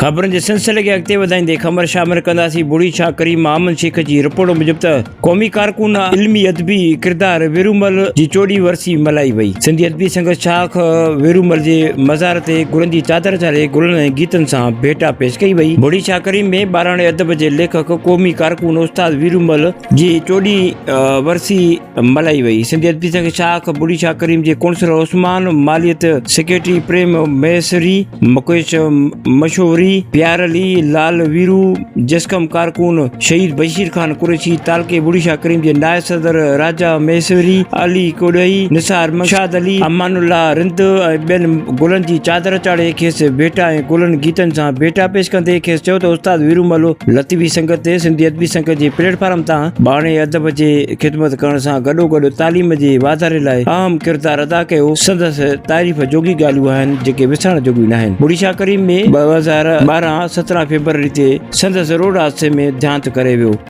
ख़बरुनि जे सिलसिले खे अॻिते वधाईंदे ख़बर शामिल कंदासीं। बुढ़ी शाह करीम अमन शेख जी रिपोर्ट मुजिब त क़ौमी कारकुन इल्मी अदबी किरदार वीरूमल जी 14वीं वरसी मल्हाई वई। सिंधी अदबी संघ शाख वीरूमल जे मज़ार ते गुलनि जी चादर चाढ़े गुलनि ऐं गीतनि सां भेटा पेश कई वई। बुढ़ी शाह करीम में ॿाराणे अदब जे लेखक क़ौमी कारकुन उस्ताद वीरूमल जी 14वीं वरसी मल्हाई वई। सिंधी अदबी संघ शाख बुढ़ी शाह करीम जे कौंसलर उस्मान, मालियत सेक्रेटरी प्रेम मैसरी, मुकेश मशहूरी, प्यार अली, लाल वीरू, जसकम कारकुन शहीद बशीर खान कुरैशी, तालके बुढ़ी शाह करीम जे नायब सदर राजा मैसरी, अली कोडई, निसार मशाद अली, अमानुल्लाह रिंद ऐं ॿियनि गुलनि जी चादर चाढ़े खेसि भेटा ऐं गुलनि गीतनि सां भेटा पेश कंदे खेसि चयो त उस्ताद वीरूमल लतीफ़ी संगत ते सिंधी अदबी संघ जे प्लेटफॉर्म तां ॿारणे अदब जे ख़िदमत करण सां गॾोगॾु तालीम जे वाधारे लाइ अहम किरदारु अदा कयो। संदसि तारीफ़ जोगी ॻाल्हियूं आहिनि जेके विसरण जोगियूं न आहिनि। बुढ़ी शाह करीम में 2012 17 फरवरी ते संदसि रोड हादसे में देहांत करे वियो।